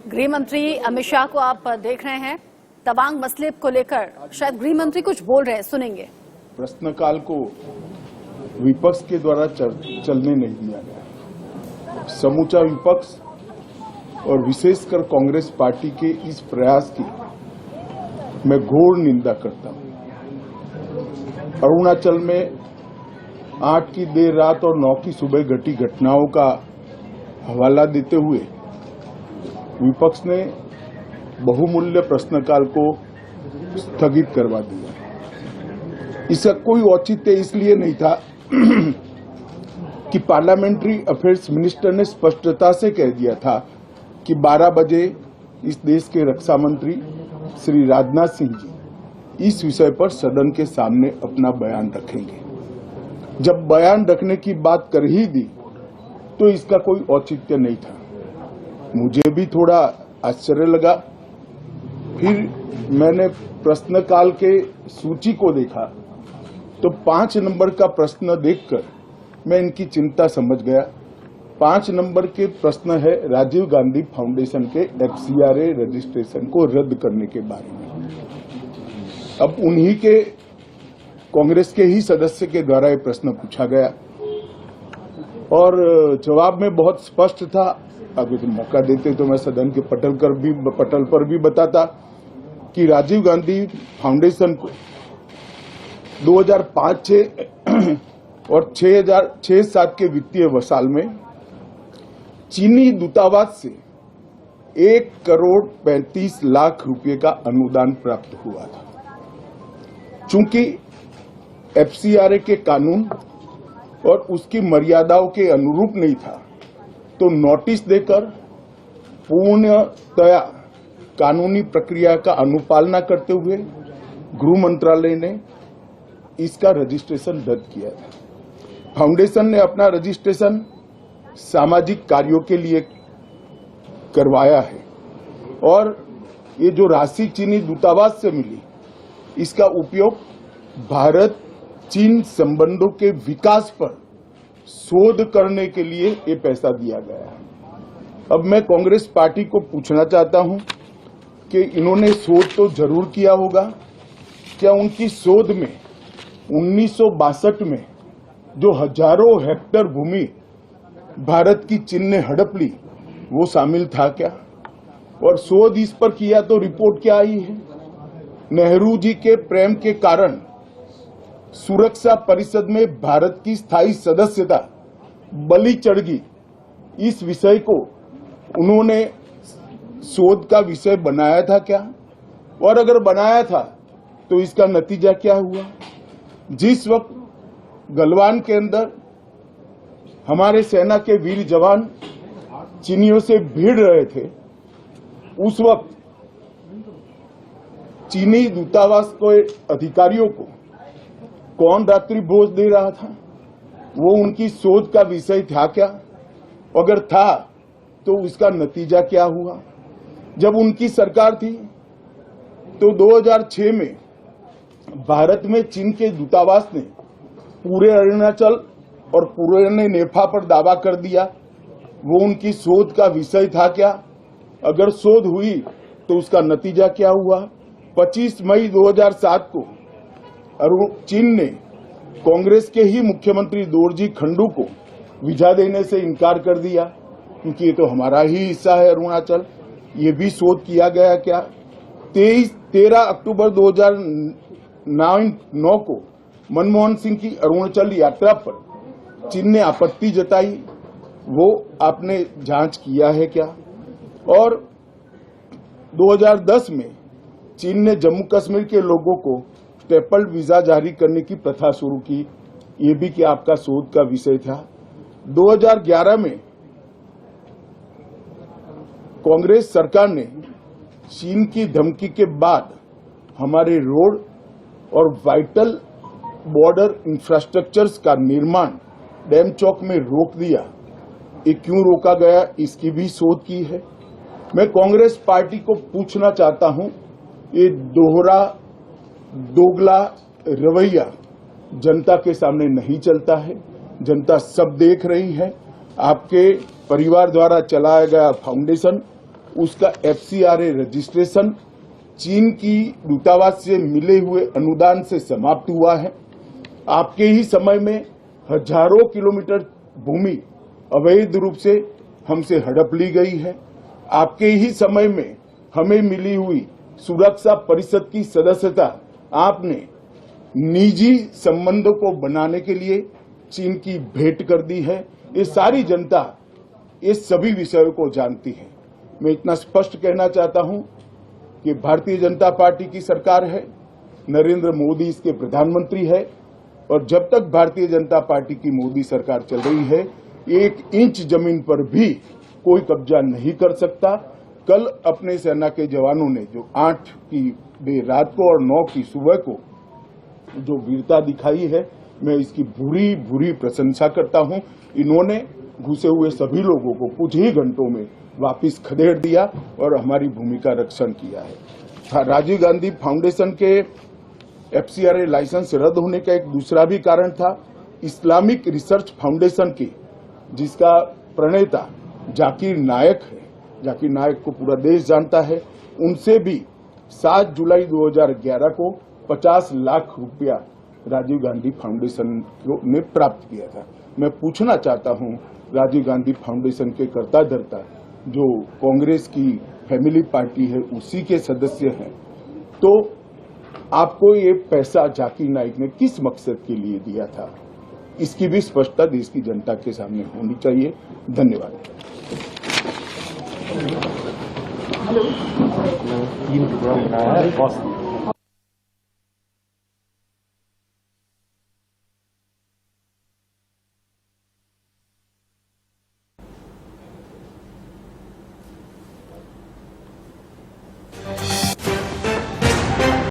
गृह मंत्री अमित शाह को आप देख रहे हैं, तवांग मसले को लेकर शायद गृह मंत्री कुछ बोल रहे हैं, सुनेंगे। प्रश्नकाल को विपक्ष के द्वारा चलने नहीं दिया गया। समूचा विपक्ष और विशेषकर कांग्रेस पार्टी के इस प्रयास की मैं घोर निंदा करता हूं। अरुणाचल में 8 की देर रात और 9 की सुबह घटी घटनाओं का हवाला देते हुए विपक्ष ने बहुमूल्य प्रश्नकाल को स्थगित करवा दिया। इसका कोई औचित्य इसलिए नहीं था कि पार्लियामेंट्री अफेयर्स मिनिस्टर ने स्पष्टता से कह दिया था कि 12 बजे इस देश के रक्षा मंत्री श्री राजनाथ सिंह जी इस विषय पर सदन के सामने अपना बयान रखेंगे। जब बयान रखने की बात कर ही दी तो इसका कोई औचित्य नहीं था। मुझे भी थोड़ा आश्चर्य लगा। फिर मैंने प्रश्नकाल के सूची को देखा तो 5 नंबर का प्रश्न देखकर मैं इनकी चिंता समझ गया। 5 नंबर के प्रश्न है राजीव गांधी फाउंडेशन के FCRA रजिस्ट्रेशन को रद्द करने के बारे में। अब उन्हीं के कांग्रेस के ही सदस्य के द्वारा ये प्रश्न पूछा गया और जवाब में बहुत स्पष्ट था। अगर तो मौका देते तो मैं सदन के पटल पर भी बताता कि राजीव गांधी फाउंडेशन को 2005-06 और 2006-07 के वित्तीय वर्ष में चीनी दूतावास से 1,35,00,000 रुपए का अनुदान प्राप्त हुआ था। चूंकि FCRA के कानून और उसकी मर्यादाओं के अनुरूप नहीं था तो नोटिस देकर पूर्णतया कानूनी प्रक्रिया का अनुपालना करते हुए गृह मंत्रालय ने इसका रजिस्ट्रेशन रद्द किया था। फाउंडेशन ने अपना रजिस्ट्रेशन सामाजिक कार्यों के लिए करवाया है और ये जो राशि चीनी दूतावास से मिली इसका उपयोग भारत चीन संबंधों के विकास पर शोध करने के लिए ये पैसा दिया गया है। अब मैं कांग्रेस पार्टी को पूछना चाहता हूं कि इन्होंने शोध तो जरूर किया होगा, क्या उनकी शोध में 1962 में जो हजारों हेक्टेयर भूमि भारत की चीन ने हड़प ली वो शामिल था क्या? और शोध इस पर किया तो रिपोर्ट क्या आई है? नेहरू जी के प्रेम के कारण सुरक्षा परिषद में भारत की स्थायी सदस्यता बलि चढ़ गई। इस विषय को उन्होंने शोध का विषय बनाया था क्या? और अगर बनाया था तो इसका नतीजा क्या हुआ? जिस वक्त गलवान के अंदर हमारे सेना के वीर जवान चीनियों से भिड़ रहे थे, उस वक्त चीनी दूतावास के अधिकारियों को कौन रात्रि भोज दे रहा था? वो उनकी शोध का विषय था क्या? अगर था तो उसका नतीजा क्या हुआ? जब उनकी सरकार थी तो 2006 में भारत में चीन के दूतावास ने पूरे अरुणाचल और पूरे नेफा पर दावा कर दिया। वो उनकी शोध का विषय था क्या? अगर शोध हुई तो उसका नतीजा क्या हुआ? 25 मई 2007 को चीन ने कांग्रेस के ही मुख्यमंत्री दोरजी खंडू को वीजा देने से इनकार कर दिया क्योंकि ये तो हमारा ही हिस्सा है अरुणाचल। ये भी शोध किया गया क्या? 13 अक्टूबर 2009 को मनमोहन सिंह की अरुणाचल यात्रा पर चीन ने आपत्ति जताई, वो आपने जांच किया है क्या? और 2010 में चीन ने जम्मू कश्मीर के लोगों को ट्रिपल वीजा जारी करने की प्रथा शुरू की, ये भी क्या आपका शोध का विषय था? 2011 में कांग्रेस सरकार ने चीन की धमकी के बाद हमारे रोड और वाइटल बॉर्डर इंफ्रास्ट्रक्चर्स का निर्माण डैम चौक में रोक दिया। ये क्यों रोका गया, इसकी भी शोध की है। मैं कांग्रेस पार्टी को पूछना चाहता हूं, ये दोगला रवैया जनता के सामने नहीं चलता है। जनता सब देख रही है। आपके परिवार द्वारा चलाया गया फाउंडेशन उसका FCRA रजिस्ट्रेशन चीन की दूतावास से मिले हुए अनुदान से समाप्त हुआ है। आपके ही समय में हजारों किलोमीटर भूमि अवैध रूप से हमसे हड़प ली गई है। आपके ही समय में हमें मिली हुई सुरक्षा परिषद की सदस्यता आपने निजी संबंधों को बनाने के लिए चीन की भेंट कर दी है। ये सारी जनता ये सभी विषयों को जानती है। मैं इतना स्पष्ट कहना चाहता हूं कि भारतीय जनता पार्टी की सरकार है, नरेंद्र मोदी इसके प्रधानमंत्री है, और जब तक भारतीय जनता पार्टी की मोदी सरकार चल रही है, 1 इंच जमीन पर भी कोई कब्जा नहीं कर सकता। कल अपने सेना के जवानों ने जो 8 की देर रात को और 9 की सुबह को जो वीरता दिखाई है, मैं इसकी भूरी भूरी प्रशंसा करता हूं। इन्होंने घुसे हुए सभी लोगों को कुछ ही घंटों में वापस खदेड़ दिया और हमारी भूमि का रक्षण किया है। राजीव गांधी फाउंडेशन के FCRA लाइसेंस रद्द होने का एक दूसरा भी कारण था। इस्लामिक रिसर्च फाउंडेशन की जिसका प्रणेता जाकिर नायक है, जाकिर नायक को पूरा देश जानता है, उनसे भी 7 जुलाई 2011 को 50 लाख रुपया राजीव गांधी फाउंडेशन ने प्राप्त किया था। मैं पूछना चाहता हूं राजीव गांधी फाउंडेशन के कर्ता धर्ता जो कांग्रेस की फैमिली पार्टी है उसी के सदस्य हैं, तो आपको ये पैसा जाकिर नाइक ने किस मकसद के लिए दिया था, इसकी भी स्पष्टता देश की जनता के सामने होनी चाहिए। धन्यवाद। 3 प्रोग्राम बनाया है